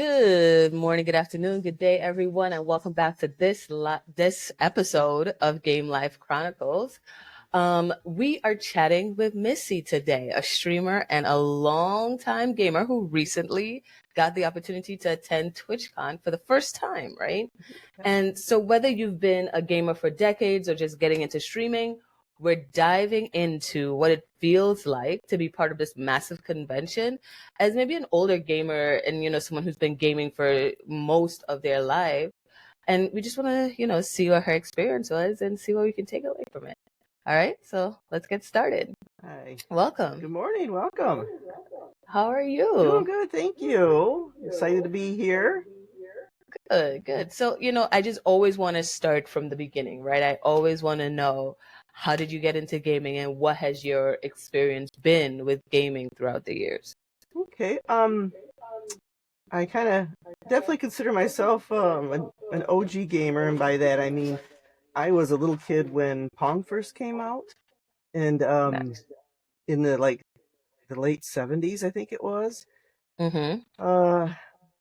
Good morning, good afternoon, good day, everyone, and welcome back to this episode of Game Life Chronicles. We are chatting with Missy today, a streamer and a longtime gamer who recently got the opportunity to attend TwitchCon for the first time, right? And so, whether you've been a gamer for decades or just getting into streaming, we're diving into what it feels like to be part of this massive convention as maybe an older gamer and, someone who's been gaming for most of their life. And we just want to, see what her experience was and see what we can take away from it. All right, so let's get started. Hi. Welcome. Good morning. Welcome. How are Doing you? good. Thank you. Excited to be here. Good, good. So, I just always want to start from the beginning, right? I always want to know, how did you get into gaming and what has your experience been with gaming throughout the years? Okay. I kind of definitely consider myself an OG gamer, and by that I mean I was a little kid when Pong first came out, and Nice. in the late '70s, I think it was. Mm-hmm.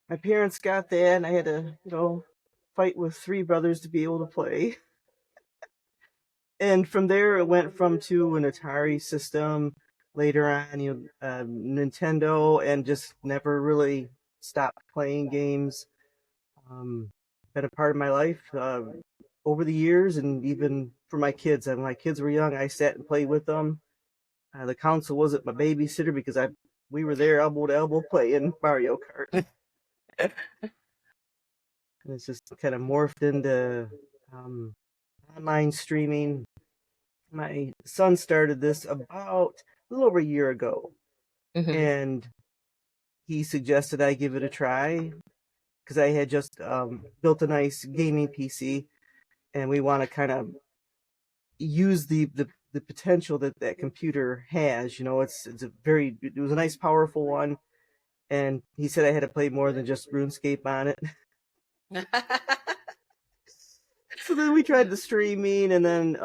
My parents got that, and I had to, fight with three brothers to be able to play. And from there, it went from to an Atari system. Later on, Nintendo, and just never really stopped playing games. Been a part of my life over the years, and even for my kids. When my kids were young, I sat and played with them. The console wasn't my babysitter because we were there elbow to elbow playing Mario Kart. And it's just kind of morphed into online streaming. My son started this about a little over a year ago, Mm-hmm. and he suggested I give it a try because I had just built a nice gaming PC, and we want to kind of use the potential that computer has. It was a nice powerful one, and he said I had to play more than just RuneScape on it. So then we tried the streaming, and then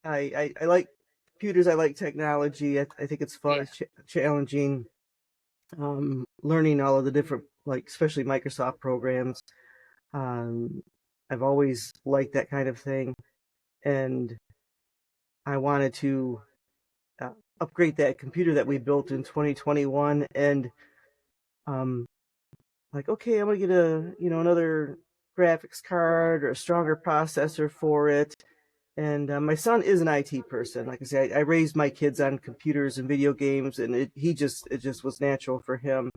I like computers. I like technology. I think it's fun. Yeah. It's challenging. Learning all of the different, like especially Microsoft programs. Um, I've always liked that kind of thing, and I wanted to upgrade that computer that we built in 2021. And um, like, okay, I'm gonna get another graphics card or a stronger processor for it. And my son is an IT person. Like I say, I raised my kids on computers and video games, and it just was natural for him.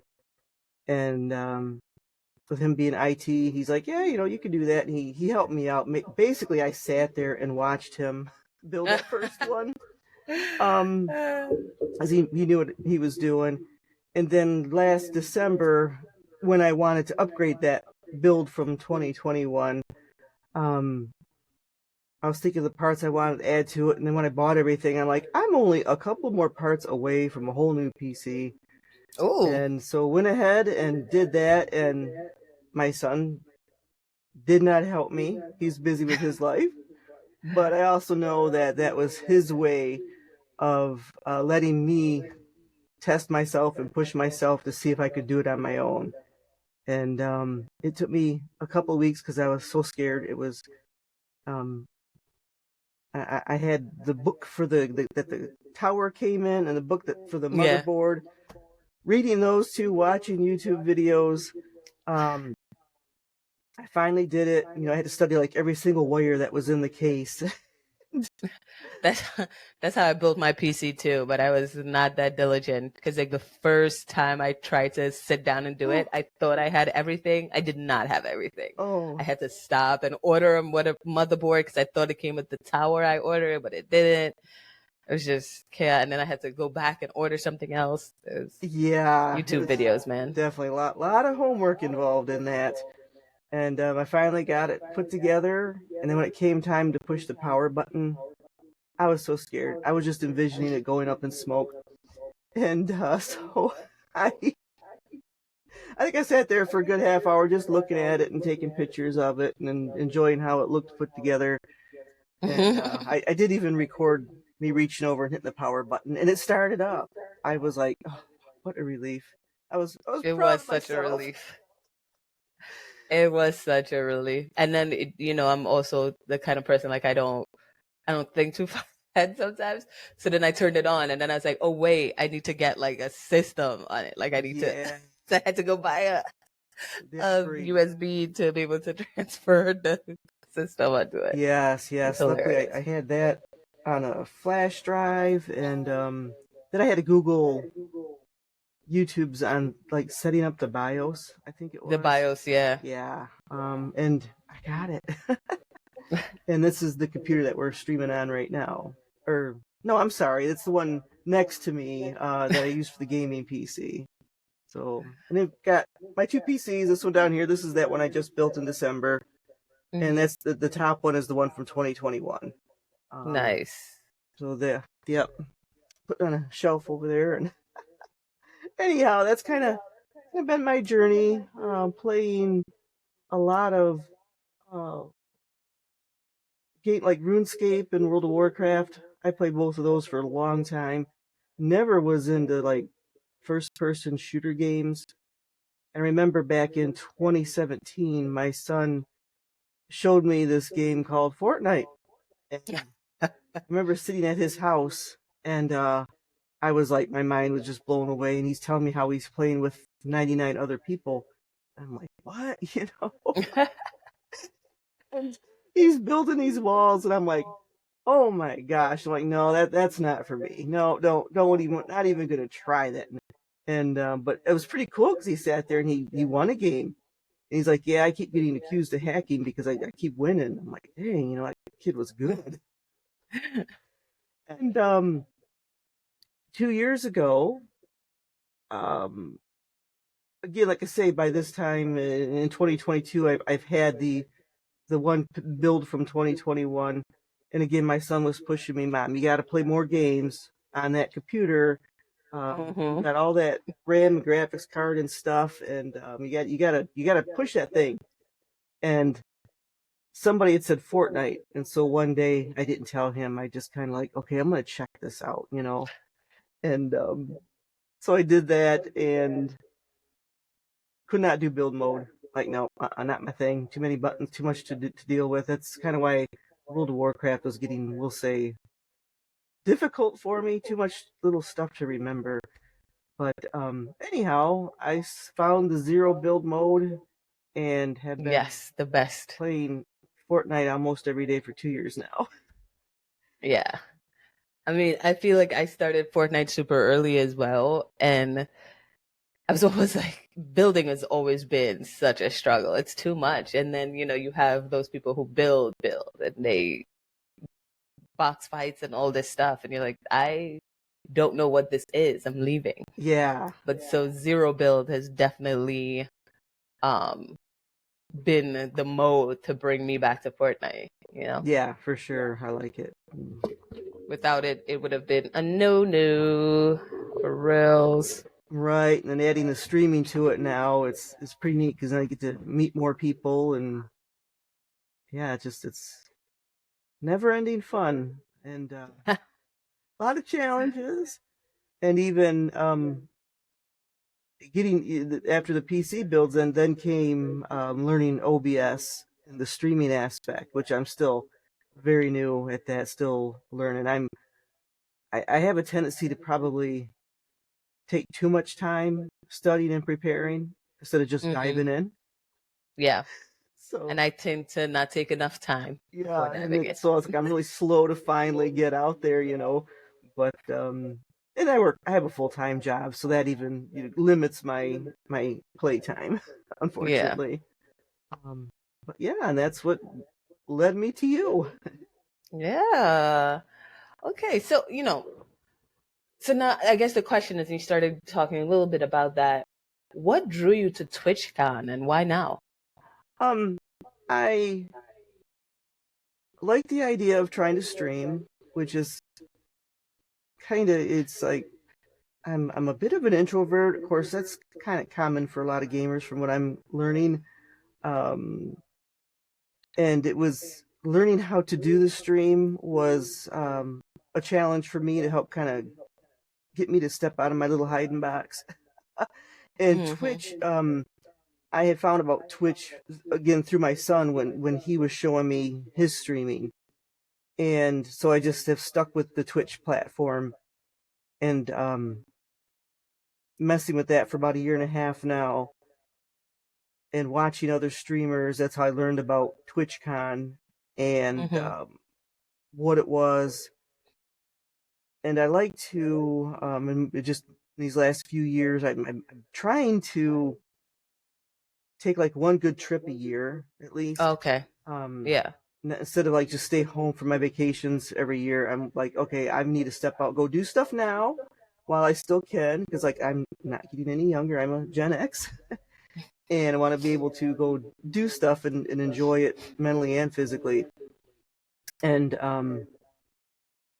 And with him being IT, he's like, yeah, you can do that. And he helped me out. Basically, I sat there and watched him build that first one. As he knew what he was doing. And then last December, when I wanted to upgrade that build from 2021, I was thinking of the parts I wanted to add to it, and then when I bought everything, I'm like, I'm only a couple more parts away from a whole new PC. Oh. And so went ahead and did that, and my son did not help me. He's busy with his life. But I also know that that was his way of letting me test myself and push myself to see if I could do it on my own. And it took me a couple of weeks because I was so scared. It was um, I had the book for that the tower came in, and the book that for the Yeah. motherboard. Reading those two, watching YouTube videos, I finally did it. I had to study like every single wire that was in the case. That's that's how I built my PC too, but I was not that diligent because like the first time I tried to sit down and do it, I thought I had everything. I did not have everything. I Oh, had to stop and order a motherboard because I thought it came with the tower I ordered, but it didn't. It was just chaos, and then I had to go back and order something else. It was yeah, YouTube videos, man. definitely a lot of homework involved in that. And I finally got it put together. And then when it came time to push the power button, I was so scared. I was just envisioning it going up in smoke. And so I I think I sat there for a good half hour just looking at it and taking pictures of it and enjoying how it looked put together. And I did even record me reaching over and hitting the power button, and it started up. I was like, oh, what a relief. I was It proud was of such a myself. relief. It was such a relief. And then I'm also the kind of person like I don't think too far ahead sometimes. So then I turned it on and then I was like, oh wait, I need to get like a system on it. Like I need to Yeah, so I had to go buy that's a great. USB to be able to transfer the system onto it. Yes, It's yes. Luckily, I hilarious. had that on a flash drive, and then I had to Google YouTube's on like setting up the BIOS. I think it The was. BIOS, yeah. Yeah. And I got it. And this is the computer that we're streaming on right now. Or no, I'm sorry. It's the one next to me that I use for the gaming PC. So, and I've got my two PCs. This one down here. This is that one I just built in December, and Hmm. that's the top one is the one from 2021. Um, Nice. so yep, put on a shelf over there. And anyhow, that's kind of been my journey, playing a lot of uh, game like RuneScape and World of Warcraft. I played both of those for a long time. Never was into like first person shooter games. I remember back in 2017, my son showed me this game called Fortnite. And I remember sitting at his house, and I was like, my mind was just blown away. And he's telling me how he's playing with 99 other people. I'm like, what? You know? And he's building these walls, and I'm like, oh my gosh! I'm like, no, that's not for me. No, don't even, not even gonna try that. And but it was pretty cool because he sat there and he won a game. And he's like, yeah, I keep getting accused of hacking because I keep winning. I'm like, dang, that kid was good. And 2 years ago, um, again, like I say, by this time in 2022, I've had the one build from 2021. And again, my son was pushing me, Mom, you got to play more games on that computer. You Hmm. got all that RAM and graphics card and stuff, and you gotta push that thing. And somebody had said Fortnite, and so one day I didn't tell him. I just kind of like, okay, I'm gonna check this out. And so I did that, and could not do build mode. Like, no, not my thing. Too many buttons, too much to deal with. That's kind of why World of Warcraft was getting, we'll say, difficult for me. Too much little stuff to remember. But anyhow, I found the zero build mode and have been Yes, the best. playing Fortnite almost every day for 2 years now. Yeah. I mean, I feel like I started Fortnite super early as well. And I was always like, building has always been such a struggle. It's too much. And then, you have those people who build, and they box fights and all this stuff. And you're like, I don't know what this is. I'm leaving. Yeah, But so zero build has definitely um been the mode to bring me back to Fortnite. yeah, for sure. I like it. Without it, it would have been a no for reals. Right, and then adding the streaming to it now, it's pretty neat because then I get to meet more people, and yeah, it's never ending fun, and a lot of challenges, and even getting after the PC builds, and then came learning OBS and the streaming aspect, which I'm still very new at that, still learning. I have a tendency to probably take too much time studying and preparing instead of just Hmm. diving in. Yeah. So And I tend to not take enough time before yeah, and diving in. so it's like I'm really slow to finally get out there. But and I have a full-time job, so that even limits my playtime, Yeah. unfortunately. Um, but yeah, and that's what led me to you. Yeah. Okay. So now I guess the question is, you started talking a little bit about that. What drew you to TwitchCon and why now? Um, I like the idea of trying to stream, which is kind of it's like I'm a bit of an introvert. Of course, that's kind of common for a lot of gamers, from what I'm learning. Um, and it was learning how to do the stream was a challenge for me to help kind of get me to step out of my little hiding box. And Twitch, Mm-hmm. I had found about Twitch again through my son when he was showing me his streaming, and so I just have stuck with the Twitch platform and messing with that for about a year and a half now, and watching other streamers. That's how I learned about TwitchCon and Mm-hmm. what it was. And I like to, and it just these last few years, I'm trying to take like one good trip a year at least. Okay. Um, Yeah. Instead of like just stay home for my vacations every year, I'm like, okay, I need to step out, go do stuff now while I still can, because like I'm not getting any younger. I'm a Gen X, and I want to be able to go do stuff and enjoy it mentally and physically. And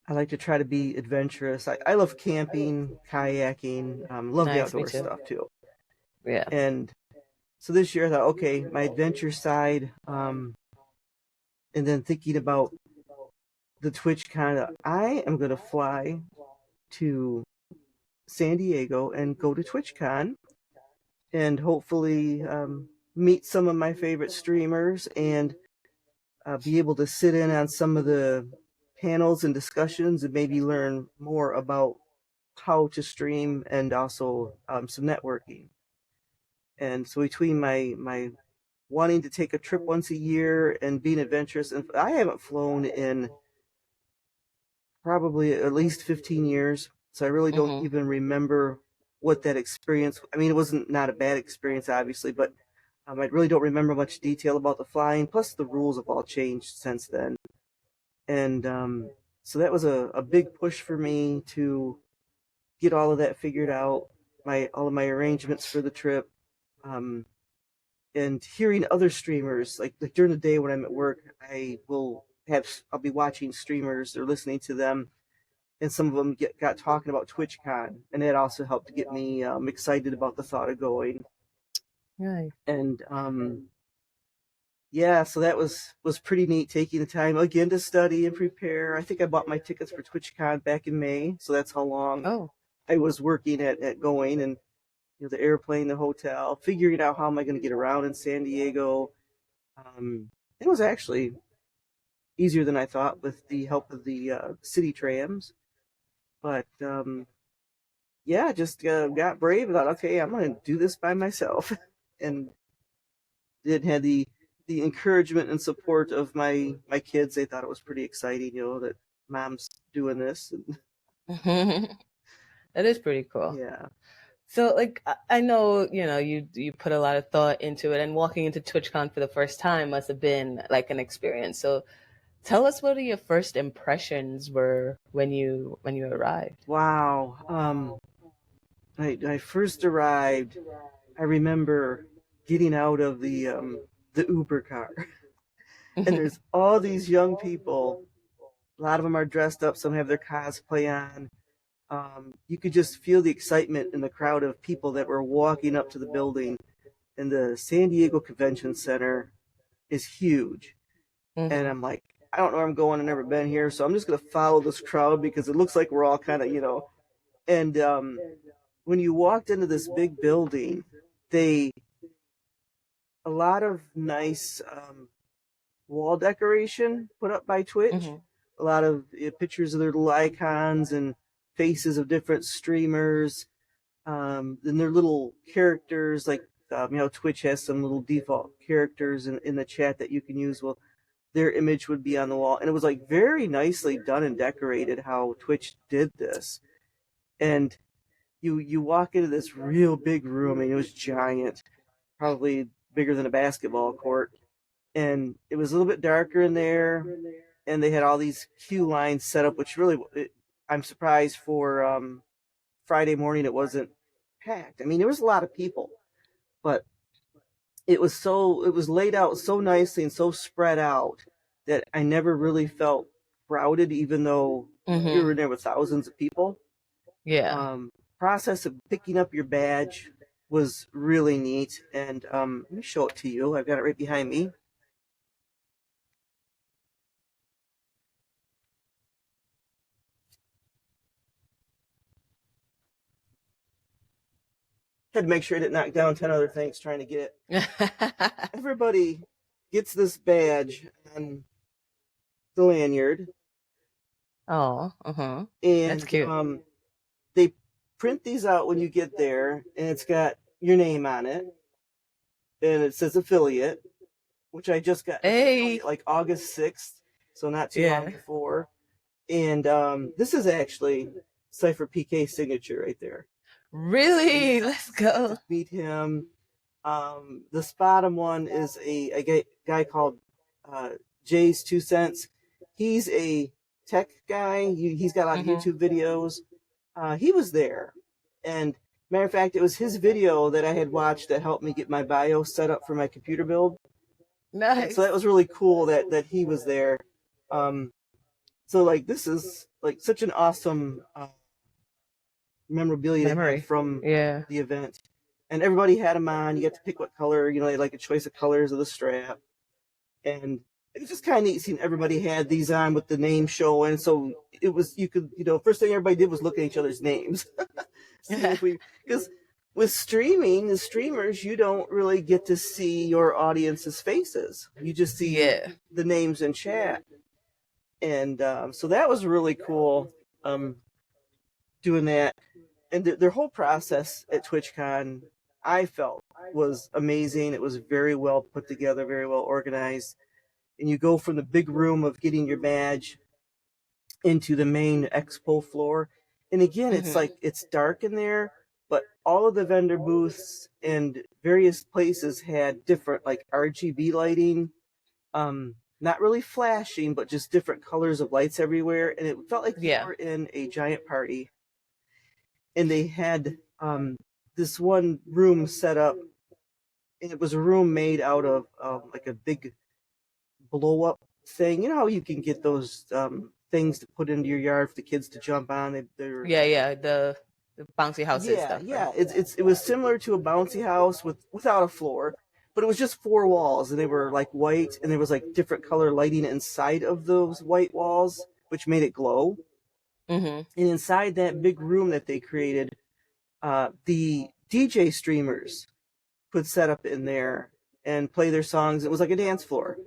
I like to try to be adventurous. I love camping, kayaking, love the Nice. Me outdoor too. stuff too. Yeah. And so this year I thought, okay, my adventure side, and then thinking about the Twitch kind of, I am going to fly to San Diego and go to TwitchCon and hopefully meet some of my favorite streamers and be able to sit in on some of the panels and discussions and maybe learn more about how to stream and also some networking. And so between my wanting to take a trip once a year and being adventurous, and I haven't flown in probably at least 15 years, so I really don't Mm-hmm. even remember what that experience. I mean, it wasn't not a bad experience, obviously, but I really don't remember much detail about the flying. Plus, the rules have all changed since then, and so that was a big push for me to get all of that figured out, my all of my arrangements for the trip, um, and hearing other streamers like during the day when I'm at work, I'll be watching streamers or listening to them, and some of them got talking about TwitchCon, and that also helped to get me excited about the thought of going. Right. And yeah, so that was pretty neat, taking the time again to study and prepare. I think I bought my tickets for TwitchCon back in May, so that's how long Oh. I was working at going, and the airplane, the hotel, figuring out how am I going to get around in San Diego. It was actually easier than I thought with the help of the city trams, but yeah, just got brave and thought, okay, I'm going to do this by myself, and did had the encouragement and support of my kids. They thought it was pretty exciting, that mom's doing this. And That is pretty cool. yeah. So, like, I know, you put a lot of thought into it, and walking into TwitchCon for the first time must have been like an experience. So, tell us what your first impressions were when you arrived. Wow. I first arrived. I remember getting out of the Uber car, and there's all these young people. A lot of them are dressed up. Some have their cosplay on. You could just feel the excitement in the crowd of people that were walking up to the building. And the San Diego Convention Center is huge. And Hmm. I'm like, I don't know where I'm going. I've never been here, so I'm just gonna follow this crowd because it looks like we're all kind of, And when you walked into this big building, they a lot of nice wall decoration put up by Twitch. Hmm. A lot of pictures of their little icons and faces of different streamers. And their little characters, like Twitch has some little default characters in the chat that you can use. Well, their image would be on the wall, and it was like very nicely done and decorated how Twitch did this. And you walk into this real big room, and it was giant, probably bigger than a basketball court, and it was a little bit darker in there, and they had all these queue lines set up, which really I'm surprised for Friday morning it wasn't packed. I mean, there was a lot of people, but it was laid out so nicely and so spread out that I never really felt crowded, even though we Hmm. were there with thousands of people. Yeah. Um, Process of picking up your badge was really neat, and let me show it to you. I've got it right behind me. had to make sure I didn't knock down 10 other things trying to get it. Everybody gets this badge on the lanyard. Oh, that's And cute. they print these out when you get there, and it's got your name on it, and it says affiliate, which I just got an Hey, affiliate like August 6th, so not too long yeah. before. And this is actually Cypher PK signature right there. Really? Yeah, Let's so I got go. to meet him. The bottom one is a guy called Jay's 2 Cents. He's a tech guy. He's got a lot of Mm-hmm. YouTube videos. He was there, and matter of fact, it was his video that I had watched that helped me get my BIOS set up for my computer build. And so Nice. that was really cool that he was there. Um, so like this is like such an awesome memorabilia to have Memory. from Yeah. the event. And everybody had them on. You got to pick what color, they had like a choice of colors of the strap. And it was just kind of neat seeing everybody had these on with the name showing. So it was, you could, first thing everybody did was look at each other's names. See if because with streaming, the streamers, you don't really get to see your audience's faces. You just see Yeah. the names in chat. And so that was really cool doing that. And their whole process at TwitchCon, I felt, was amazing. It was very well put together, very well organized. And you go from the big room of getting your badge into the main expo floor. And again, it's Mm-hmm. like it's dark in there, but all of the vendor booths and various places had different like RGB lighting, not really flashing, but just different colors of lights everywhere. And it felt like you Yeah. were in a giant party. And they had this one room set up, and it was a room made out of like a big blow up thing. You know how you can get those things to put into your yard for the kids to jump on? They're Yeah, yeah. The bouncy houses yeah, stuff, right? yeah. It was similar to a bouncy house without a floor, but it was just four walls, and they were like white, and there was like different color lighting inside of those white walls, which made it glow. Mm-hmm. And inside that big room that they created, the DJ streamers could set up in there and play their songs. It was like a dance floor.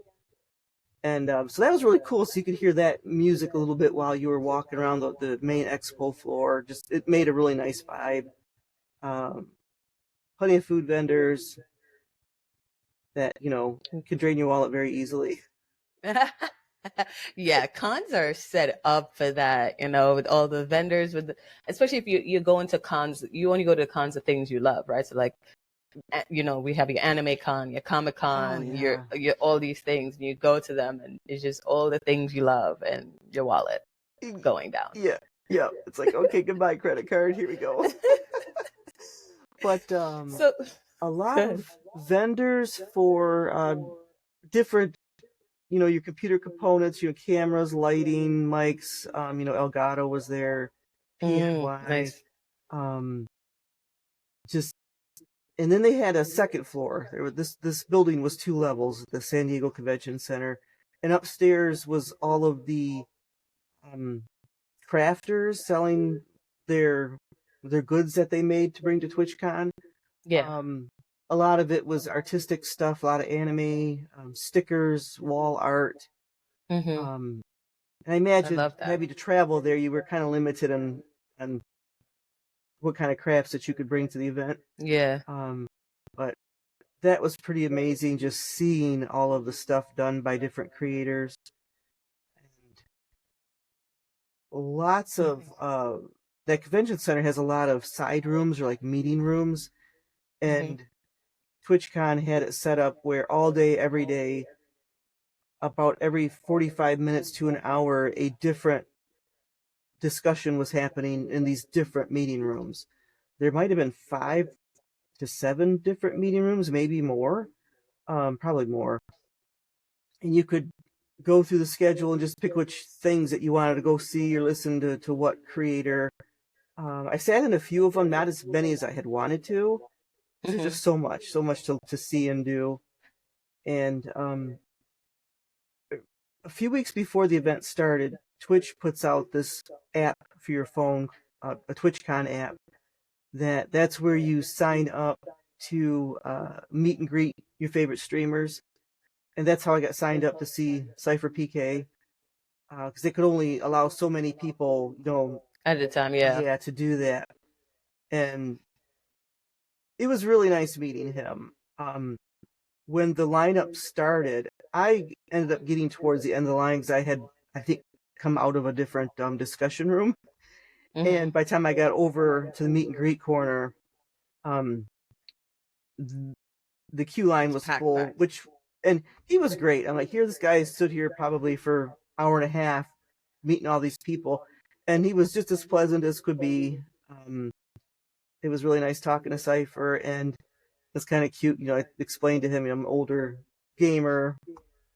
And so that was really cool. So you could hear that music a little bit while you were walking around the main expo floor. Just it made a really nice vibe. Um, Plenty of food vendors that can drain your wallet very easily. Yeah, cons are set up for that, with all the vendors especially if you go into cons, you only go to cons of things you love, right? So like we have your anime con, your comic Oh con, your yeah, your all these things, and you go to them and it's just all the things you love and your wallet going down. yeah, yeah. It's like okay, goodbye credit card. Here we go. But So a lot good. of vendors for different your computer components, your cameras, lighting, mics. Elgato was there, PNY. Nice. Um, just and then they had a second floor. This building was two levels, the San Diego Convention Center, and upstairs was all of the um, crafters selling their their goods that they made to bring to TwitchCon. Yeah. Um, a lot of it was artistic stuff, a lot of anime, stickers, wall art. Hmm. Um, and I I imagine love that. having to travel there, you were kind of limited on what kind of crafts that you could bring to the event. Yeah. Um, but that was pretty amazing, just seeing all of the stuff done by different creators. And lots of that convention center has a lot of side rooms or like meeting rooms, Hmm. and TwitchCon had it set up where all day, every day, about every 45 minutes to an hour, a different discussion was happening in these different meeting rooms. There might have been 5 to 7 different meeting rooms, maybe more, probably more. And you could go through the schedule and just pick which things that you wanted to go see or listen to what creator. I sat in a few of them, not as many as I had wanted to. There's Hmm. just so much to see and do. And a few weeks before the event started, Twitch puts out this app for your phone, a TwitchCon app, that's where you sign up to meet and greet your favorite streamers. And that's how I got signed up to see Cypher PK, because they could only allow so many people, At the time, yeah. yeah, to do that. And it was really nice meeting him. When the lineup started, I ended up getting towards the end of the line because I had, I think, come out of a different discussion room. And by the time I got over to the meet and greet corner, um, the queue line was full, which, and he was great. I'm like, here, this guy stood here probably for hour and a half meeting all these people, and he was just as pleasant as could be. It was really nice talking to Cypher, and it's kind of cute. I explained to him, I'm an older gamer,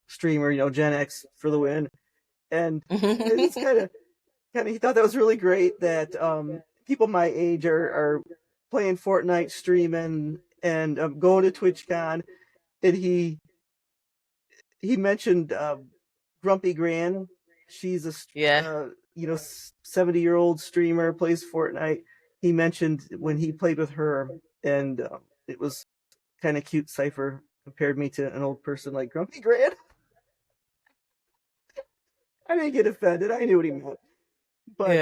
streamer, Gen X for the win. And it's he thought that was really great that people my age are playing Fortnite, streaming, and going to TwitchCon. And he mentioned Grumpy Gran. She's a 70-year-old streamer, plays Fortnite. He mentioned when he played with her, and it was kind of cute. Cypher compared me to an old person like Grumpy Gran. I didn't get offended. I knew what he meant. But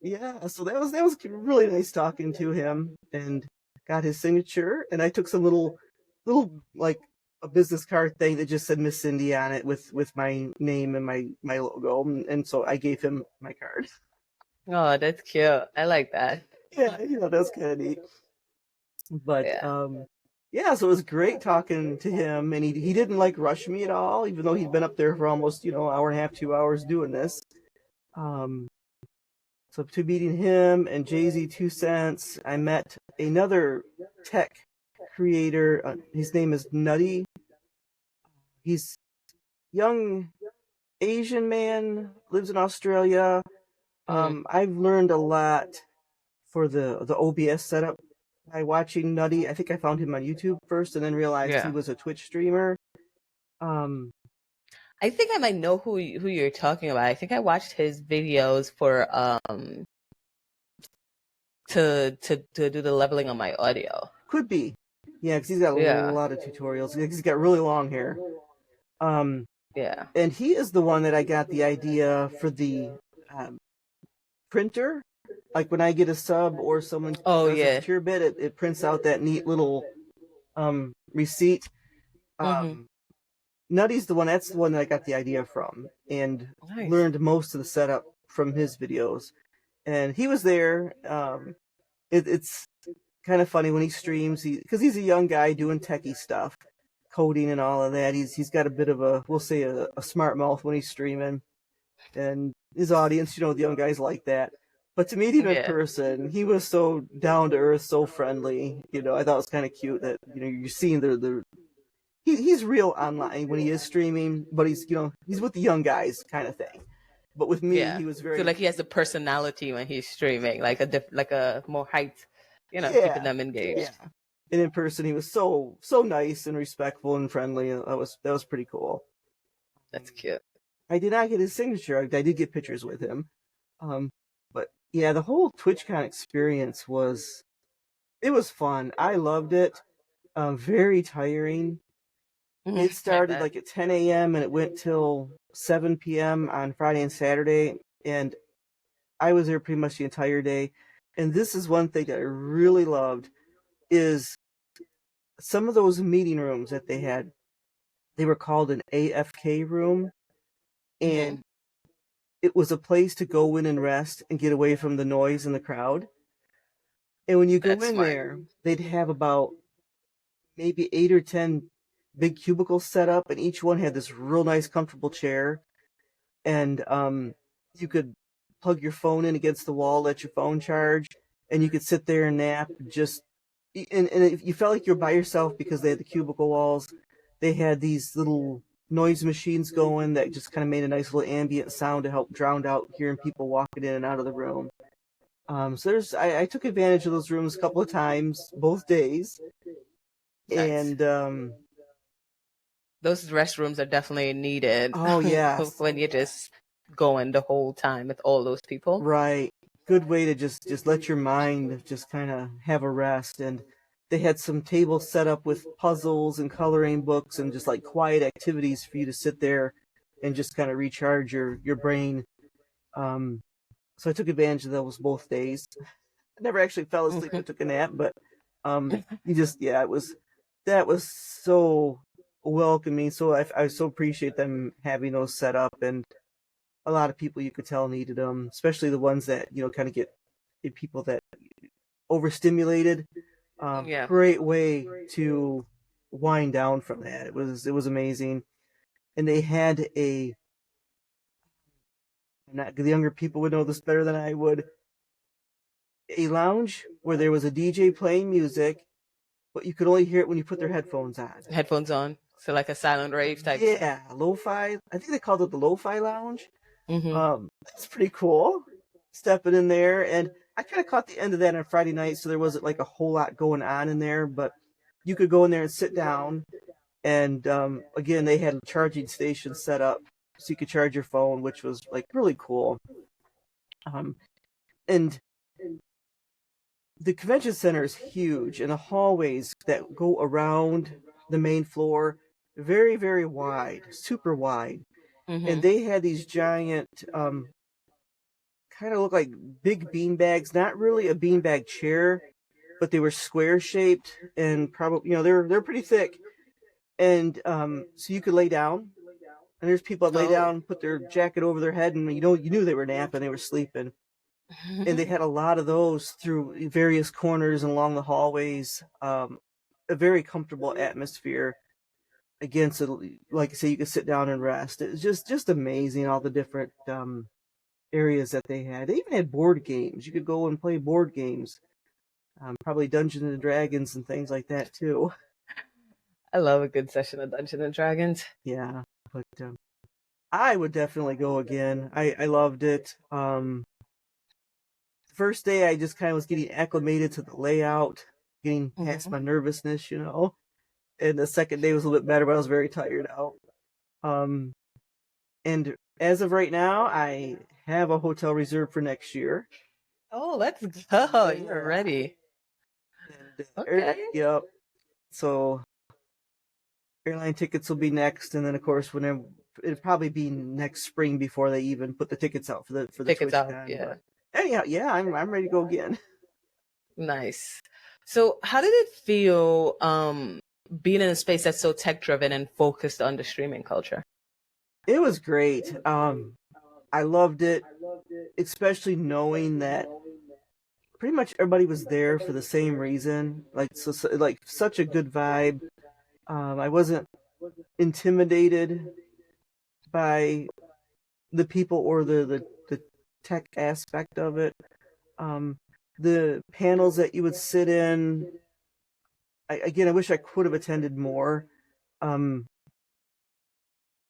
yeah, so that was really nice talking to him, and got his signature. And I took some little like a business card thing that just said Missinde on it with my name and my logo, and so I gave him my card. Oh, that's cute. I like that. Yeah, that's kind of neat. But yeah, so it was great talking to him, and he didn't like rush me at all, even though he'd been up there for almost hour and a half, 2 hours doing this. So to meeting him and Jay-Z 2 Cents, I met another tech creator. His name is Nutty. He's young Asian man, lives in Australia. I've learned a lot for the OBS setup by watching Nutty. I think I found him on YouTube first and then realized he was a Twitch streamer. I think I might know who you're talking about. I think I watched his videos for to do the leveling on my audio. Could be. Yeah, because he's got a lot of tutorials. He's got really long hair. Yeah. And he is the one that I got the idea for the printer. Like when I get a sub or someone does a secure bit, it prints out that neat little receipt. Nutty's the one. That's the one that I got the idea from, and learned most of the setup from his videos. And he was there. It's kind of funny when he streams, because he's a young guy doing techie stuff, coding and all of that. He's got a bit of a, we'll say, a smart mouth when he's streaming, and his audience, the young guys like that. But to meet him in person, he was so down to earth, so friendly. I thought it was kind of cute that you're seeing he's real online when he is streaming, but he's he's with the young guys kind of thing. But with me, he was very. So like he has a personality when he's streaming, like a more hyped, keeping them engaged. Yeah. And in person, he was so nice and respectful and friendly. That was pretty cool. That's cute. I did not get his signature. I did get pictures with him. But yeah, the whole TwitchCon experience was fun. I loved it. Very tiring. It started like at 10 a.m. and it went till 7 p.m. on Friday and Saturday. And I was there pretty much the entire day. And this is one thing that I really loved is some of those meeting rooms that they had. They were called an AFK room. And it was a place to go in and rest and get away from the noise and the crowd. And when you go in there, they'd have about maybe 8 or 10 big cubicles set up, and each one had this real nice, comfortable chair. And you could plug your phone in against the wall, let your phone charge, and you could sit there and nap. And if you felt like you're by yourself because they had the cubicle walls, they had these little noise machines going that just kind of made a nice little ambient sound to help drown out hearing people walking in and out of the room. So I took advantage of those rooms a couple of times, both days. Nice. And those restrooms are definitely needed. Oh, yeah. When you're just going the whole time with all those people. Right. good way to just let your mind just kind of have a rest. And they had some tables set up with puzzles and coloring books and just like quiet activities for you to sit there and just kind of recharge your brain. Um, so I took advantage of those both days. I never actually fell asleep Mhm. and took a nap, but you just yeah, that was so welcoming. So I so appreciate them having those set up, and a lot of people you could tell needed them, especially the ones that kind of get people that overstimulated. Yeah. Great way to wind down from that. It was amazing, and they had not the younger people would know this better than I would, a lounge where there was a DJ playing music, but you could only hear it when you put their headphones on. Headphones on. So like a silent rave type stuff. Yeah, lo-fi. I think they called it the lo-fi lounge. Hmm. That's pretty cool. Stepping in there, and I kind of caught the end of that on Friday night, so there wasn't like a whole lot going on in there, but you could go in there and sit down. And again, they had a charging station set up so you could charge your phone, which was like really cool. Um, and the convention center is huge, and the hallways that go around the main floor, very, very wide, super wide. And Hmm. they had these giant, kind of look like big bean bags, not really a beanbag chair, but they were square shaped and probably, they're pretty thick. And so you could lay down, and there's people that lay Oh. down, put their jacket over their head, and you knew they were napping, they were sleeping. And they had a lot of those through various corners and along the hallways. A very comfortable atmosphere. Again, so like I say, you could sit down and rest. It's just amazing all the different areas that they had. They even had board games. You could go and play board games. Probably Dungeons and Dragons and things like that too. I love a good session of Dungeons and Dragons. Yeah, but I would definitely go again. I loved it. First day I just kind of was getting acclimated to the layout, getting past Hmm. my nervousness. And the second day was a little bit better, but I was very tired out. Um, and as of right now, I have a hotel reserved for next year. Oh, let's go. You're Yeah. ready. And Okay. yep. So airline tickets will be next, and then of course whenever it'll probably be next spring before they even put the tickets out for the Tickets out. TwitchCon. Yeah. But anyhow, yeah, I'm ready to go again. Nice. So how did it feel being in a space that's so tech driven and focused on the streaming culture? It was great. I loved it, especially knowing that pretty much everybody was there for the same reason. Like like such a good vibe. I wasn't intimidated by the people or the tech aspect of it. Um, the panels that you would sit in, again, I wish I could have attended more. Um,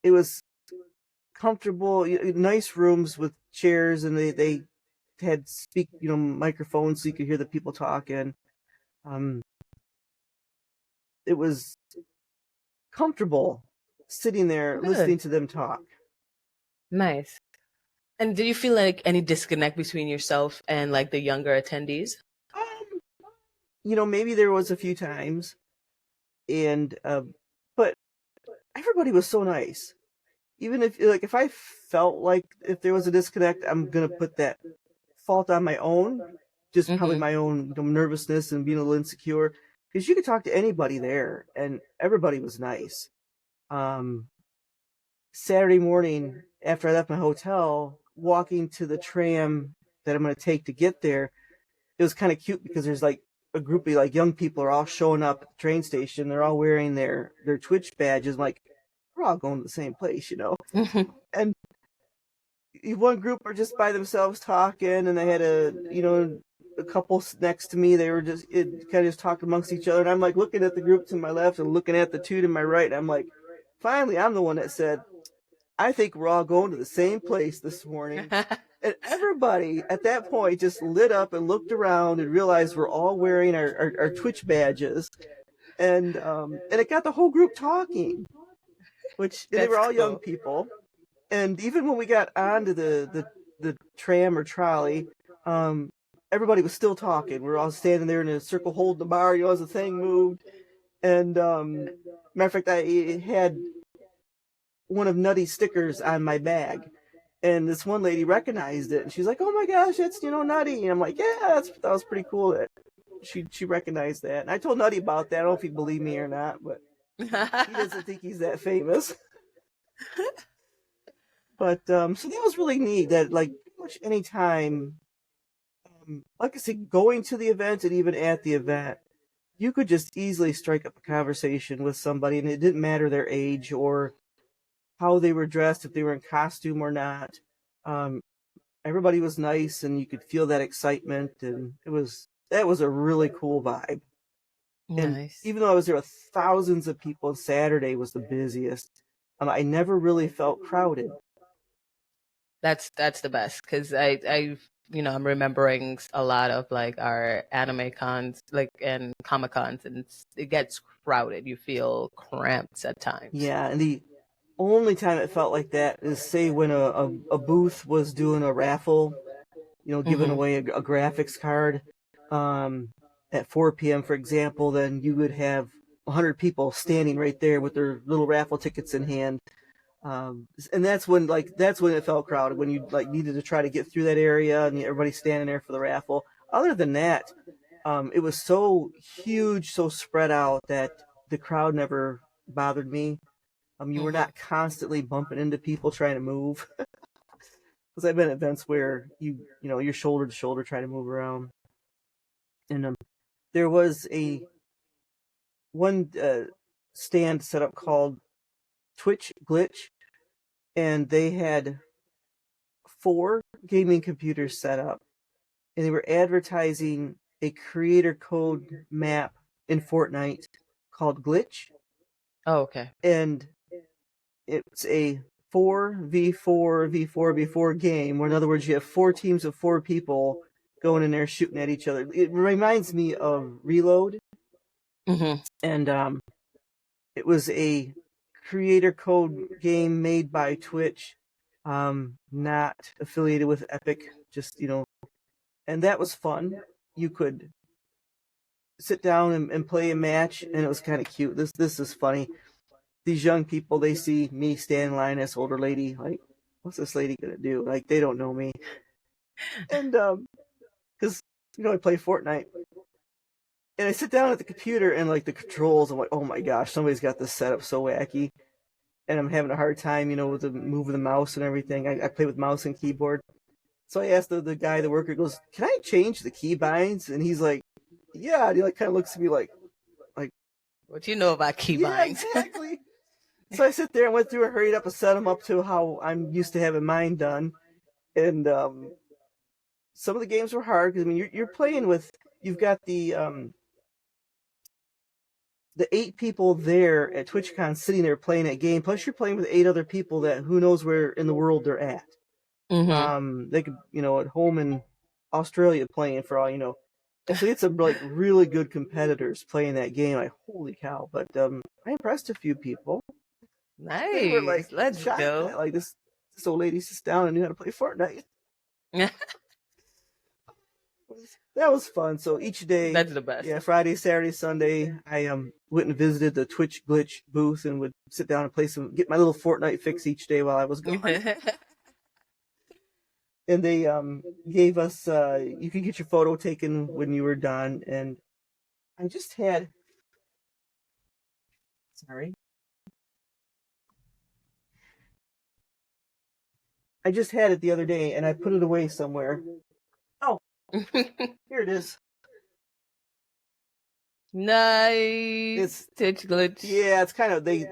it was comfortable, nice rooms with chairs, and they had microphones so you could hear the people talking. Um, it was comfortable sitting there listening Good. to them talk. Nice. And did you feel like any disconnect between yourself and like the younger attendees? Um, maybe there was a few times, and but everybody was so nice. Even if I felt like if there was a disconnect, I'm gonna put that fault on my own, just probably Hmm. my own nervousness and being a little insecure. Because you could talk to anybody there, and everybody was nice. Um, Saturday morning after I left my hotel, walking to the tram that I'm gonna take to get there, it was kind of cute because there's like a group of like young people are all showing up at the train station. They're all wearing their Twitch badges. I'm like, we're all going to the same place. Hmm. And one group are just by themselves talking, and they had a couple next to me. They were just kind of just talking amongst each other, and I'm like looking at the group to my left and looking at the two to my right. And I'm like, finally, I'm the one that said, I think we're all going to the same place this morning. And everybody at that point just lit up and looked around and realized we're all wearing our Twitch badges. And it got the whole group talking, and they That's were all young cool. people. And even when we got onto the tram or trolley, everybody was still talking. We were all standing there in a circle holding the bar, as the thing moved. And matter of fact, I had one of Nutty's stickers on my bag. And this one lady recognized it, and she's like, "Oh my gosh, that's Nutty." And I'm like, "Yeah, that was pretty cool that she recognized that." And I told Nutty about that. I don't know if he believed me or not, but he doesn't think he's that famous. But so that was really neat. That like pretty much any time, like I said, going to the event and even at the event, you could just easily strike up a conversation with somebody, and it didn't matter their age or how they were dressed, if they were in costume or not. Um, Everybody was nice, and you could feel that excitement, and that was a really cool vibe. And Nice. even though I was there with thousands of people, Saturday was the busiest. I never really felt crowded. That's the best because I'm remembering a lot of like our anime cons like and comic cons, and it gets crowded. You feel cramped at times. Yeah, and the only time it felt like that is say when a booth was doing a raffle, giving Mm-hmm. away a graphics card um, at 4 p.m., for example. Then you would have 100 people standing right there with their little raffle tickets in hand. And that's when it felt crowded, when you like needed to try to get through that area and everybody's standing there for the raffle. Other than that, it was so huge, so spread out that the crowd never bothered me. You were Mm-hmm. not constantly bumping into people trying to move. Because I've been at events where you're shoulder to shoulder trying to move around. And there was a one stand set up called Twitch Glitch, and they had 4 gaming computers set up, and they were advertising a creator code map in Fortnite called Glitch, Oh, okay. and it's a 4v4v4v4 game where, in other words, you have 4 teams of 4 people going in there shooting at each other. It reminds me of Reload, Mm-hmm. and it was a creator code game made by Twitch, not affiliated with Epic, just and that was fun. You could sit down and play a match, and it was kind of cute. This is funny. These young people, they see me stand in line, this older lady, like, what's this lady gonna do? Like, they don't know me, and because I play Fortnite, and I sit down at the computer and like the controls, I'm like, oh my gosh, somebody's got this set up so wacky, and I'm having a hard time, with the move of the mouse and everything. I play with mouse and keyboard. So I asked the guy, the worker, goes, "Can I change the keybinds?" And he's like, "Yeah." And he like kind of looks at me like, What you know about "Yeah, keybinds? exactly." So I sit there and went through and hurried up and set them up to how I'm used to having mine done. And some of the games were hard because you're playing with, you've got the 8 people there at TwitchCon sitting there playing that game. Plus you're playing with 8 other people that who knows where in the world they're at. Mm-hmm. They could, at home in Australia playing for all you know. And so it's some like really good competitors playing that game. Like, holy cow! But I impressed a few people. They were Nice. like Let's shocked go. that like this old lady sits down and knew how to play Fortnite. That was fun. So each day, That's the best. yeah, Friday, Saturday, Sunday, I went and visited the Twitch Glitch booth and would sit down and play get my little Fortnite fix each day while I was gone. And they gave us you could get your photo taken when you were done. And I just had, sorry, I just had it the other day and I put it away somewhere. Oh, here it is. Nice. It's Stitch glitch. Yeah, it's kind of they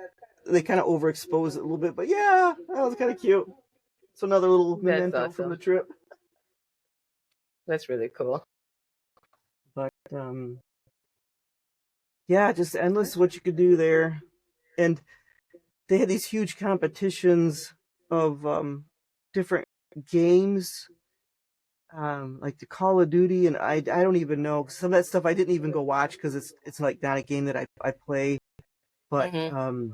kind of overexpose it a little bit, but yeah, that was kind of cute. It's another little That's memento from the awesome. trip. That's really cool. But yeah, just endless what you could do there. And they had these huge competitions of different games, like the Call of Duty, and I don't even know, some of that stuff I didn't even go watch because it's like not a game that I play. But Mm-hmm.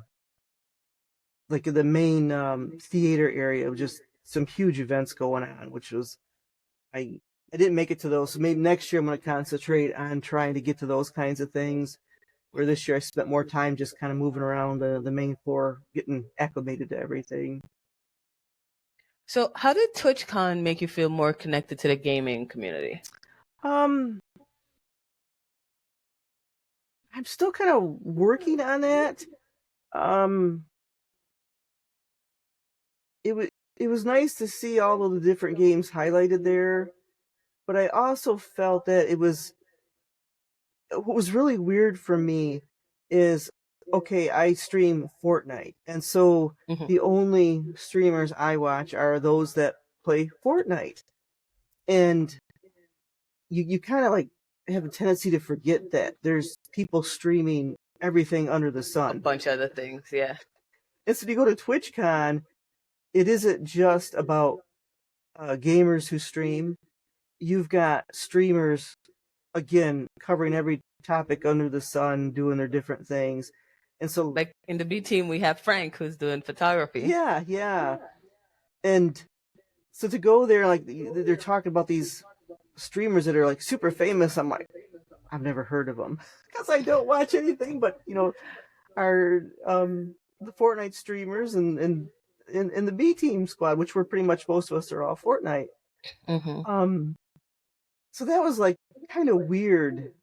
like in the main theater area, just some huge events going on, which was, I I didn't make it to those. So maybe next year I'm going to concentrate on trying to get to those kinds of things. Where this year I spent more time just kind of moving around the main floor, getting acclimated to everything. So, how did TwitchCon make you feel more connected to the gaming community? I'm still kind of working on that. Um, it was it was nice to see all of the different games highlighted there, but I also felt that it was what was really weird for me is okay, I stream Fortnite, and so Mm-hmm. the only streamers I watch are those that play Fortnite, and you kind of like have a tendency to forget that there's people streaming everything under the A sun. bunch of other things, yeah. And so you go to TwitchCon, it isn't just about gamers who stream. You've got streamers again covering every topic under the sun, doing their different things. And so, Like in the B team, we have Frank who's doing photography. yeah. And so to go there, like they're talking about these streamers that are like super famous. I'm like, I've never heard of them because I don't watch anything but our the Fortnite streamers and in the B team squad, which were pretty much most of us are all Fortnite. Mm-hmm. So that was like kind of weird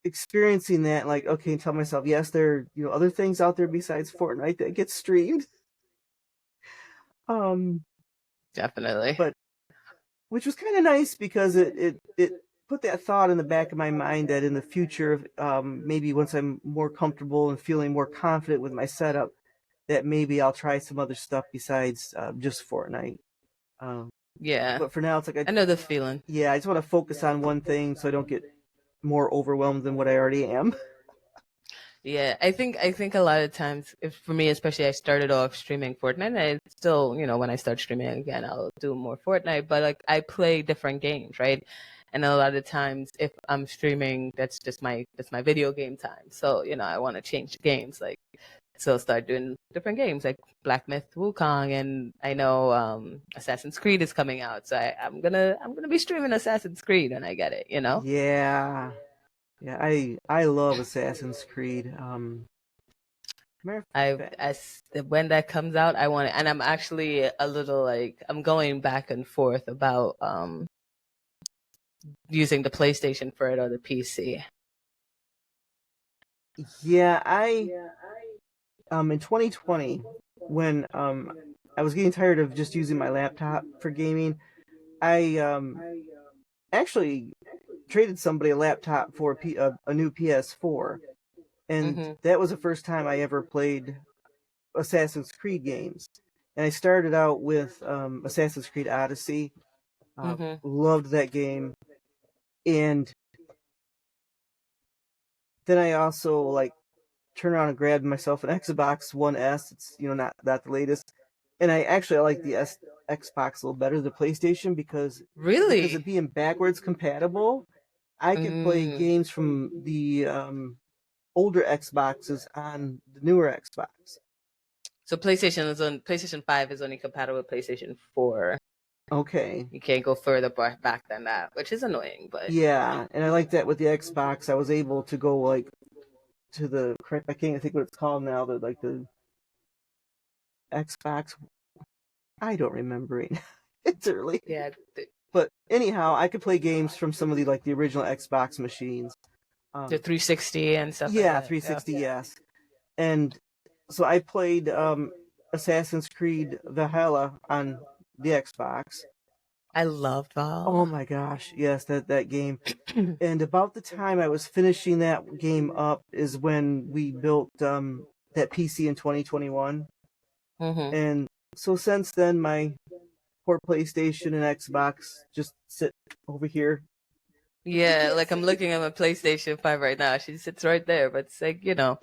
experiencing that. Like, okay, tell myself, yes, there are other things out there besides Fortnite that get streamed. Definitely. But which was kind of nice because it put that thought in the back of my mind that in the future, maybe once I'm more comfortable and feeling more confident with my setup, that maybe I'll try some other stuff besides just Fortnite. Yeah. But for now, it's like I know the feeling. I just want to focus on one thing so I don't get more overwhelmed than what I already am. Yeah, I think a lot of times, if for me especially, I started off streaming Fortnite. And I still, when I start streaming again, I'll do more Fortnite. But like, I play different games, right? And a lot of times, if I'm streaming, that's my video game time. So I want to change games, like so start doing different games like Black Myth Wukong, and I know Assassin's Creed is coming out, so I'm gonna be streaming Assassin's Creed when I get it. Yeah, yeah, I love Assassin's Creed. When that comes out, I want it, and I'm actually a little like I'm going back and forth about using the PlayStation for it or the PC. Yeah, I in 2020 when I was getting tired of just using my laptop for gaming, I actually traded somebody a laptop for a new PS4, and Hmm. that was the first time I ever played Assassin's Creed games. And I started out with Assassin's Creed Odyssey. Hmm. Loved that game, and then I also like turned around and grabbed myself an Xbox One S. It's not the latest, and I like the Xbox a little better than the PlayStation because Really? of being backwards compatible. I could play Mm. games from the older Xboxes on the newer Xbox. So PlayStation 5 is only compatible with PlayStation 4. Okay. You can't go further back than that, which is annoying, but Yeah, and I like that with the Xbox. I was able to go like to the correct. I can't even think what it's called now. The Xbox. I don't remember it. It's early. yeah, But anyhow, I could play games from some of the original Xbox machines. the 360 and stuff like Yeah, that. Yeah. 360, yes. And so I played Assassin's Creed Valhalla on the Xbox. I love Oh Valhalla. my gosh, yes, that game. And about the time I was finishing that game up is when we built that PC in 2021. Hmm. And so since then, my poor PlayStation and Xbox just sit over here. You Yeah, can't like I'm see. looking at my PlayStation 5 right now. She sits right there, but it's like, it'd Yeah.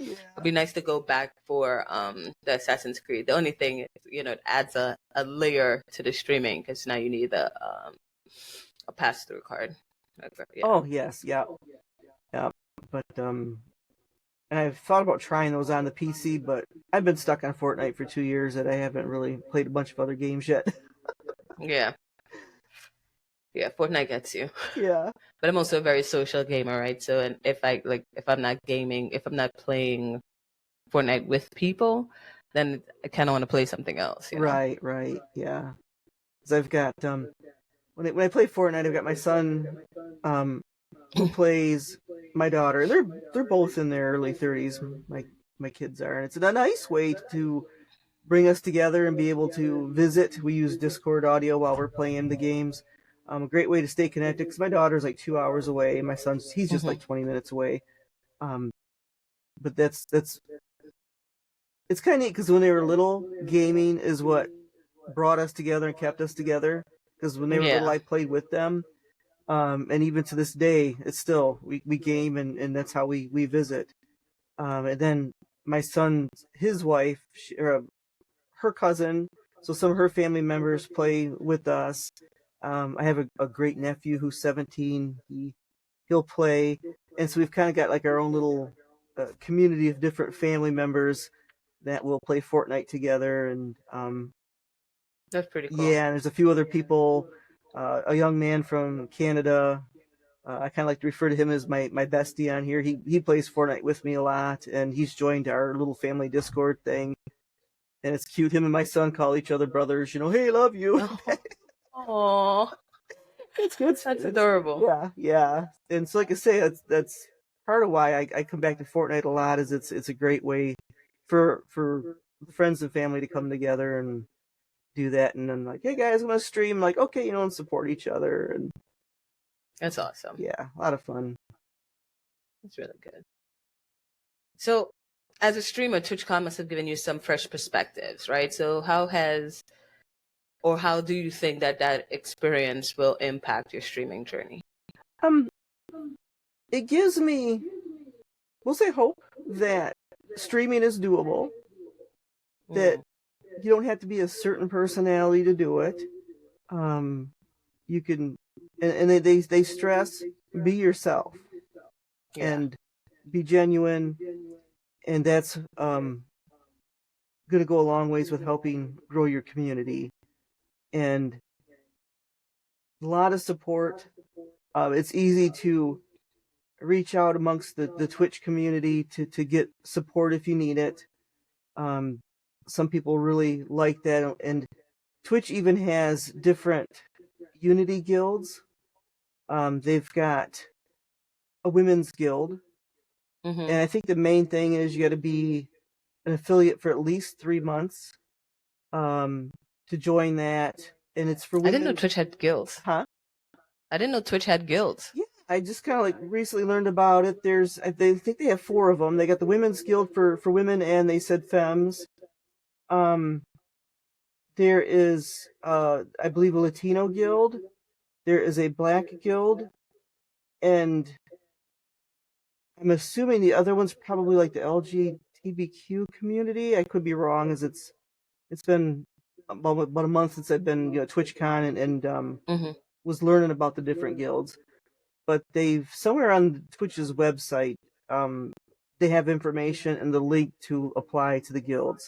be nice to go back for the Assassin's Creed. The only thing is, it adds a layer to the streaming because now you need a pass-through card. Yeah. Oh yes, yeah, yeah. But and I've thought about trying those on the PC, but I've been stuck on Fortnite for 2 years and I haven't really played a bunch of other games yet. Yeah. Yeah, Fortnite gets you. Yeah. But I'm also a very social gamer, right? So, and if I'm not gaming, if I'm not playing Fortnite with people, then I kind of want to play something else, you know? Right, right. Yeah. 'Cause I've got when I play Fortnite, I've got my son who plays my daughter. They're both in their early 30s. My kids are, and it's a nice way to bring us together and be able to visit. We use Discord audio while we're playing the games. A great way to stay connected because my daughter's like 2 hours away, and my son's he's just Hmm. like 20 minutes away. Um, but that's it's kind of neat because when they were little, gaming is what brought us together and kept us together. Because when they were little, Yeah, I played with them, and even to this day, it's still we game and that's how we visit. And then my son, his wife, her cousin, so some of her family members play with us. I have a great nephew who's 17. He'll play, and so we've kind of got like our own little community of different family members that will play Fortnite together. And that's pretty cool. yeah, and there's a few other people. A young man from Canada. I kind of like to refer to him as my bestie on here. He plays Fortnite with me a lot, and he's joined our little family Discord thing. And it's cute. Him and my son call each other brothers. You know, hey, love you. Oh, It's good. that's adorable. Yeah, yeah. And so, like I say, that's part of why I come back to Fortnite a lot. Is it's a great way for friends and family to come together and do that. And then like, hey guys, I'm gonna stream. Like, okay, and support each other. And That's awesome. yeah, a lot of fun. That's really good. So, as a streamer, TwitchCon must have given you some fresh perspectives, right? So, how do you think that experience will impact your streaming journey? Um, it gives me, we'll say, hope that streaming is doable. That Mm, you don't have to be a certain personality to do it. Um, you can, and they stress be yourself yeah, and be genuine, and that's going to go a long ways with helping grow your community and a lot of support. It's easy to reach out amongst the Twitch community to get support if you need it. Um, some people really like that, and Twitch even has different Unity guilds. They've got a women's guild, hmm. and I think the main thing is you got to be an affiliate for at least 3 months um, to join that, and it's for I didn't know women. Twitch had guilds. Huh? I didn't know Twitch had guilds. Yeah, I just kind of like recently learned about it. They think they have four of them. They got the women's guild for women, and they said femmes. Um, there is, I believe, a Latino guild. There is a black guild, and I'm assuming the other one's probably like the LGBTQ community. I could be wrong, as it's been about a month since I've been TwitchCon and Hmm. was learning about the different guilds. But they've somewhere on Twitch's website, um, they have information and the link to apply to the guilds.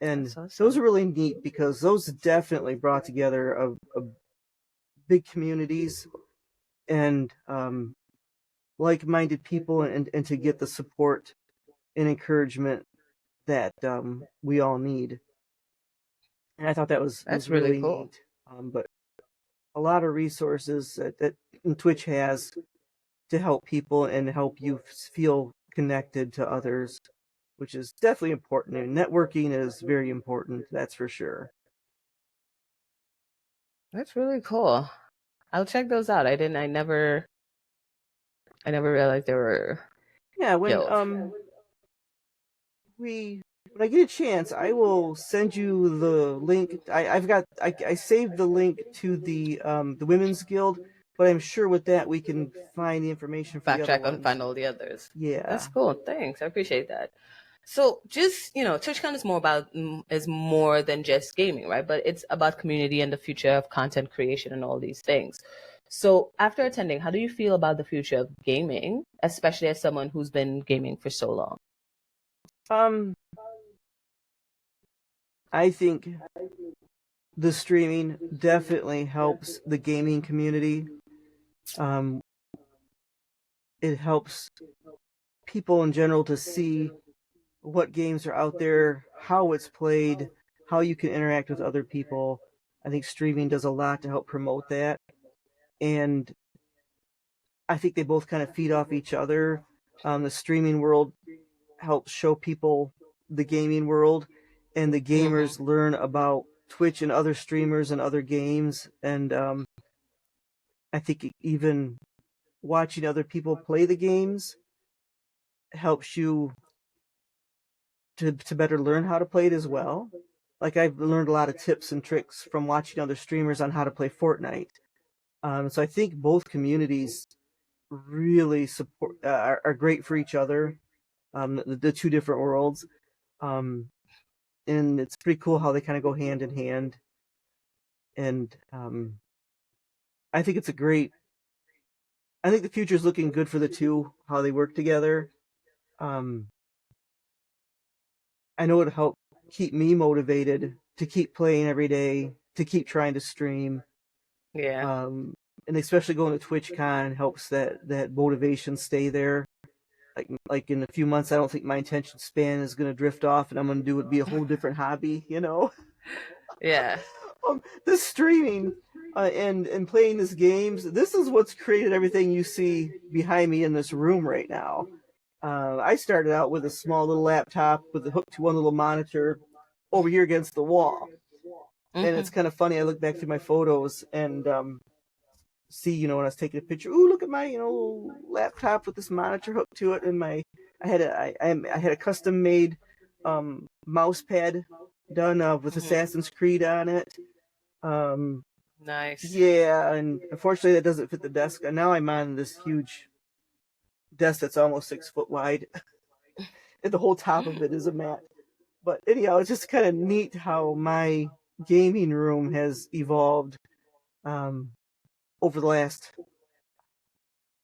And That's those awesome. are really neat because those definitely brought together a big communities and like-minded people and to get the support and encouragement that we all need. And I thought that was That's really really cool. neat. But a lot of resources that Twitch has to help people and help you feel connected to others, which is definitely important. And networking is very important, that's for sure. That's really cool. I'll check those out. I never realized there were Yeah, when guilds. we when I get a chance, I will send you the link. I saved the link to the women's guild, but I'm sure with that we can find the information for the other Backtrack and ones. find all the others. That's Yeah. cool. Thanks. I appreciate that. So just, TwitchCon is is more than just gaming, right? But it's about community and the future of content creation and all these things. So after attending, how do you feel about the future of gaming, especially as someone who's been gaming for so long? Um, I think the streaming definitely helps the gaming community. Um, it helps people in general to see what games are out there, how it's played, how you can interact with other people. I think streaming does a lot to help promote that. And I think they both kind of feed off each other. The streaming world helps show people the gaming world, and the Mm-hmm. gamers learn about Twitch and other streamers and other games. And I think even watching other people play the games helps you to better learn how to play it as well. Like I've learned a lot of tips and tricks from watching other streamers on how to play Fortnite. So I think both communities really support are great for each other. The two different worlds, um, and it's pretty cool how they kind of go hand in hand. And I think it's a great. I think the future is looking good for the two, how they work together. Um, I know it'll help keep me motivated to keep playing every day, to keep trying to stream. Yeah. Um, and especially going to TwitchCon helps that motivation stay there. Like in a few months, I don't think my attention span is going to drift off, and I'm going to do it be a whole different hobby. Yeah. This streaming and playing these games, this is what's created everything you see behind me in this room right now. I started out with a small little laptop with a hook to one little monitor over here against the wall. And Mm-hmm. it's kind of funny. I look back through my photos and see, when I was taking a picture, ooh, look at my, laptop with this monitor hooked to it, and I had a custom made mouse pad done with Mm-hmm. Assassin's Creed on it. Um, Nice. yeah, and unfortunately that doesn't fit the desk. And now I'm on this huge desk that's almost 6 foot wide, and the whole top of it is a mat. But anyhow, it's just kind of neat how my gaming room has evolved um, over the last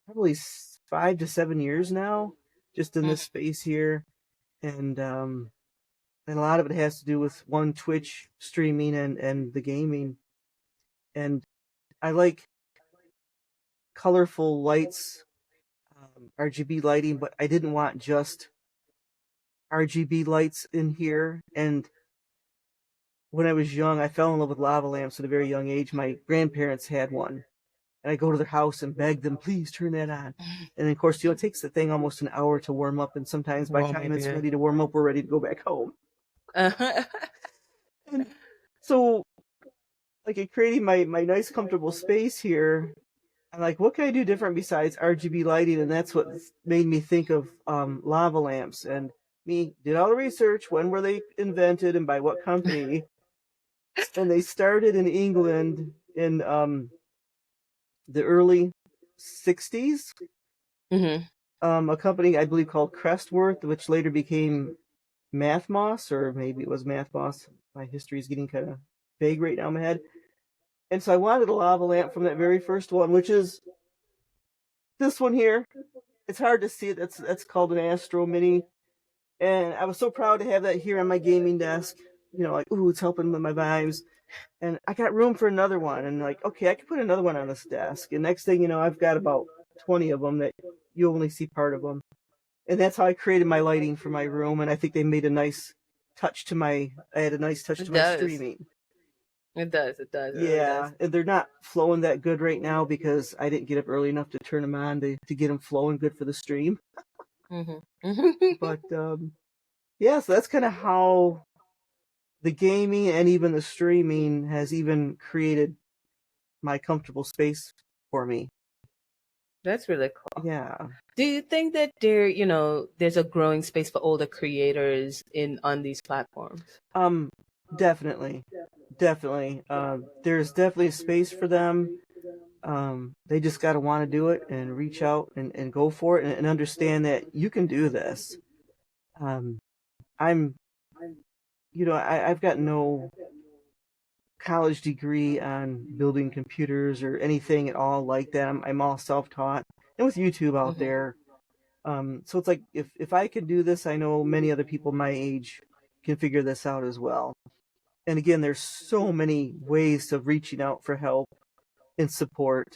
probably 5 to 7 years now, just in this Mm-hmm. space here, and a lot of it has to do with one Twitch streaming and the gaming, and I like colorful lights, RGB lighting, but I didn't want just RGB lights in here. And when I was young, I fell in love with lava lamps at a very young age. My grandparents had one, and I go to their house and beg them, please turn that on. And of course, it takes the thing almost an hour to warm up, and sometimes by the Warm time up, it's yeah. ready to warm up, we're ready to go back home. Uh-huh. And so, like, in creating my nice, comfortable space here, I'm like, what can I do different besides RGB lighting? And that's what made me think of lava lamps. And me did all the research. When were they invented and by what company? And they started in England in the early 60s. Mm-hmm. A company I believe called Crestworth, which later became Mathmos, or maybe it was Mathmos. My history is getting kind of vague right now in my head. And so I wanted a lava lamp from that very first one, which is this one here. It's hard to see it. That's called an Astro Mini, and I was so proud to have that here on my gaming desk. Like, ooh, it's helping with my vibes. And I got room for another one, and like, okay, I can put another one on this desk. And next thing you know, I've got about 20 of them that you only see part of them. And that's how I created my lighting for my room. And I think they made a nice touch to my. I had a nice touch It to my does. streaming. It does. It does. It really Yeah, does. and they're not flowing that good right now because I didn't get up early enough to turn them on to get them flowing good for the stream. Mm-hmm. But yeah, so that's kind of how the gaming and even the streaming has even created my comfortable space for me. That's really cool. Yeah. Do you think that there's a growing space for older creators in on these platforms? Um, definitely, definitely. There's definitely a space for them. They just got to want to do it and reach out and go for it and understand that you can do this. Um, I'm, I've got no college degree on building computers or anything at all like that. I'm all self-taught, and with YouTube out Mm-hmm. there. So it's like if I can do this, I know many other people my age can figure this out as well. And again, there's so many ways of reaching out for help and support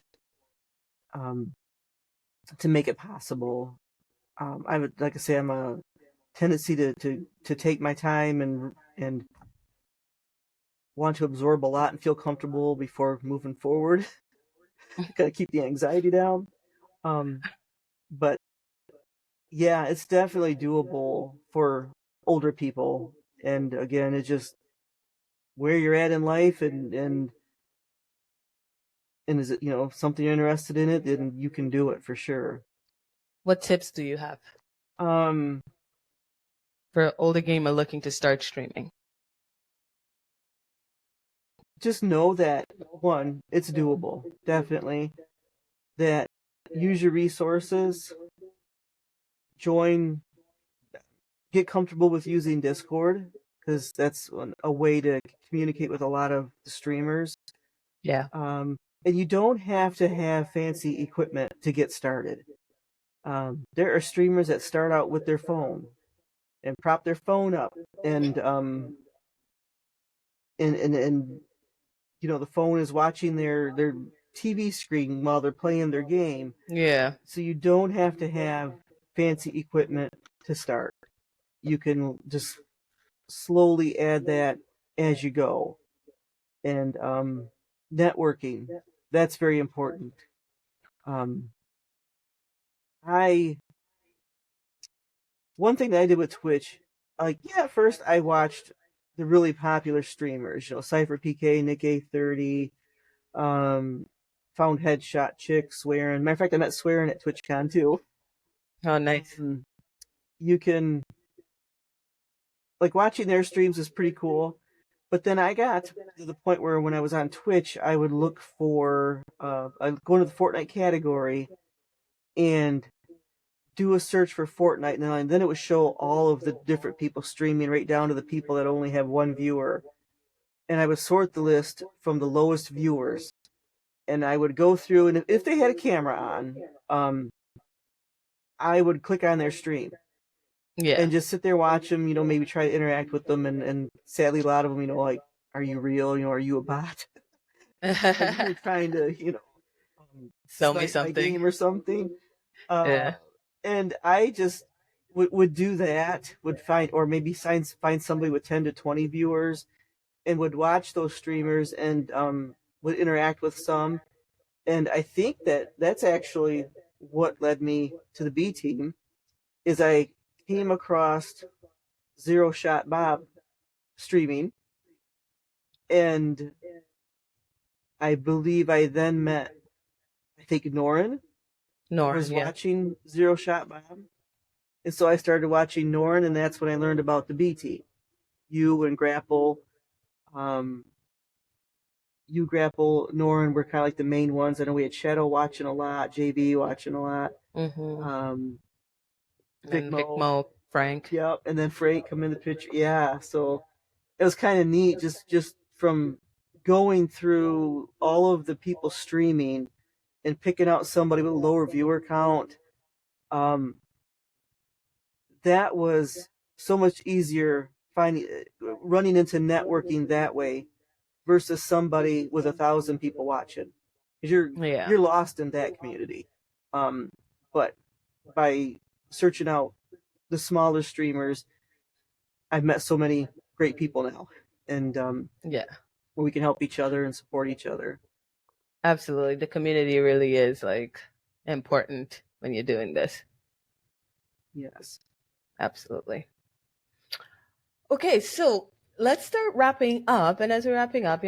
to make it possible. I would, like I say, I'm a tendency to take my time and want to absorb a lot and feel comfortable before moving forward. Kind of keep the anxiety down. But yeah, it's definitely doable for older people. And again, it's just where you're at in life, and is it, something you're interested in it, then you can do it for sure. What tips do you have Um, for an older gamer looking to start streaming? just know that one, it's doable, definitely. That use your resources, join, get comfortable with using Discord because that's a way to communicate with a lot of the streamers. Yeah. And you don't have to have fancy equipment to get started. There are streamers that start out with their phone and prop their phone up, and the phone is watching their TV screen while they're playing their game. Yeah. So you don't have to have fancy equipment to start. You can just slowly add that as you go. And networking, that's very important. Um, I One thing that I did with Twitch, at first I watched the really popular streamers, Cypher PK, Nick A30, found Headshot Chick, Swearing. Matter of fact, I met Swearing at TwitchCon too. Oh, nice. You can, watching their streams is pretty cool. But then I got to the point where when I was on Twitch, I would look for, I'd go into the Fortnite category and do a search for Fortnite, and then it would show all of the different people streaming right down to the people that only have one viewer. And I would sort the list from the lowest viewers. And I would go through, and if they had a camera on, I would click on their stream. Yeah. And just sit there, watch them, maybe try to interact with them. And sadly, a lot of them, are you real? Are you a bot? Are you trying to, Sell me snipe my something. game or something? Yeah. And I just would do that, would find, or maybe find somebody with 10 to 20 viewers, and would watch those streamers and would interact with some. And I think that's actually what led me to the B team, is I came across Zero Shot Bob streaming, and I believe I then met, I think Norin was Yeah. watching Zero Shot Bob. And so I started watching Norin, and that's when I learned about the B team. You and Grapple, Norin were kind of like the main ones. I know we had Shadow watching a lot, JB watching a lot. And Vicmo, Frank. Yep, and then Frank come in the picture. Yeah, so it was kind of neat, just from going through all of the people streaming and picking out somebody with a lower viewer count. That was so much easier running into networking that way versus somebody with 1,000 people watching, because you're lost in that community. But by searching out the smaller streamers, I've met so many great people now, and where we can help each other and support each other. Absolutely, the community really is important when you're doing this. Yes, absolutely. Okay, so let's start wrapping up. And as we're wrapping up,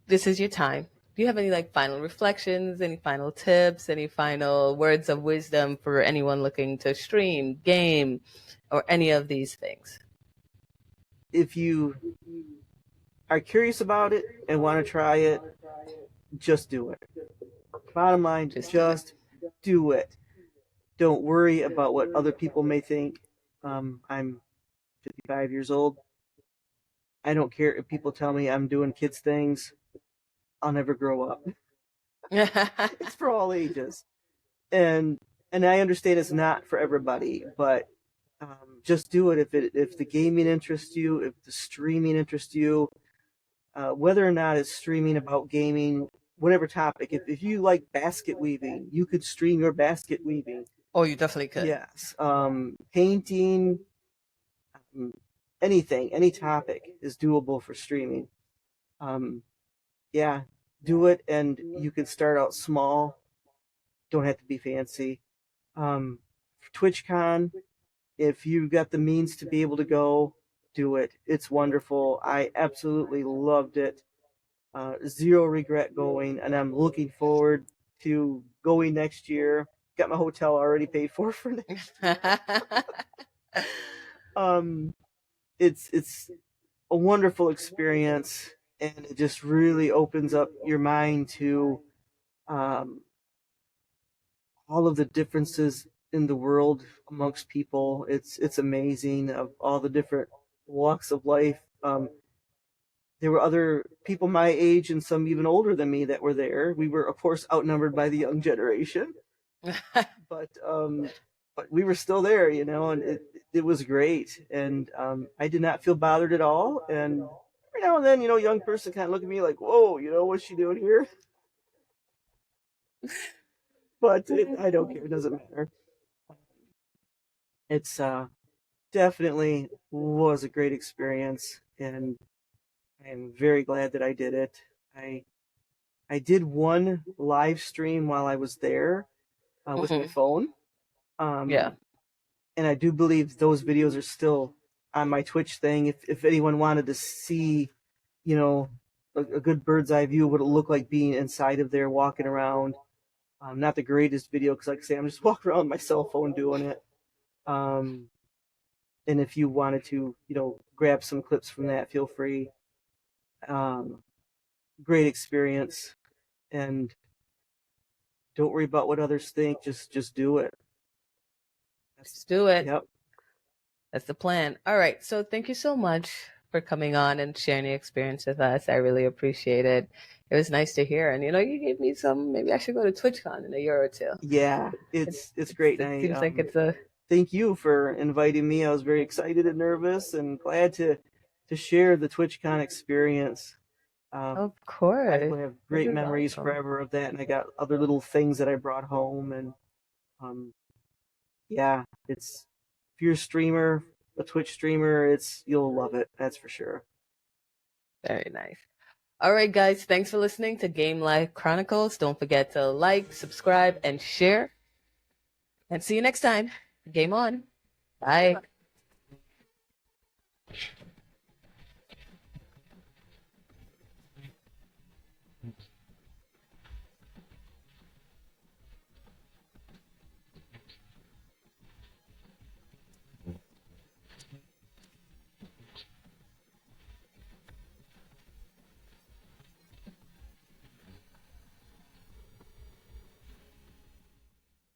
this is your time. Do you have any final reflections, any final tips, any final words of wisdom for anyone looking to stream, game, or any of these things? If you are curious about it and want to try it, just do it. Bottom line, just do it. Don't worry about what other people may think. I'm 55 years old. I don't care if people tell me I'm doing kids things. I'll never grow up. It's for all ages. And I understand it's not for everybody, but just do it if the gaming interests you, if the streaming interests you. whether or not it's streaming about gaming, whatever topic. If you like basket weaving, you could stream your basket weaving. Oh, you definitely could. Yes. Painting, anything, any topic is doable for streaming. Yeah, do it, and you can start out small. Don't have to be fancy. TwitchCon, if you've got the means to be able to go, do it. It's wonderful. I absolutely loved it. Zero regret going, and I'm looking forward to going next year. Got my hotel already paid for next year. It's a wonderful experience, and it just really opens up your mind to um, all of the differences in the world amongst people. It's amazing of all the different walks of life. There were other people my age and some even older than me that were there. We were, of course, outnumbered by the young generation, but we were still there, you know, and it was great. And I did not feel bothered at all. And every now and then, you know, a young person kind of look at me like, "Whoa, you know, what's she doing here?" But I don't care. It doesn't matter. It's definitely was a great experience, and I am very glad that I did it. I did one live stream while I was there with my phone. Yeah. And I do believe those videos are still on my Twitch thing. If anyone wanted to see, you know, a good bird's eye view of what it looked like being inside of there, walking around. Not the greatest video because, like I say, I'm just walking around with my cell phone doing it. And if you wanted to, you know, grab some clips from that, feel free. Great experience, and don't worry about what others think. Just do it. Let's do it. Yep. That's the plan. All right. So thank you so much for coming on and sharing your experience with us. I really appreciate it. It was nice to hear. And, you know, you gave me some, maybe I should go to TwitchCon in a year or two. Yeah, it's great. It seems like it's a... Thank you for inviting me. I was very excited and nervous and glad to share the TwitchCon experience. Of course. I have great memories forever of that, and I got other little things that I brought home. And yeah, if you're a streamer, a Twitch streamer, you'll love it. That's for sure. Very nice. All right, guys. Thanks for listening to Game Life Chronicles. Don't forget to like, subscribe, and share. And see you next time. Game on. Bye.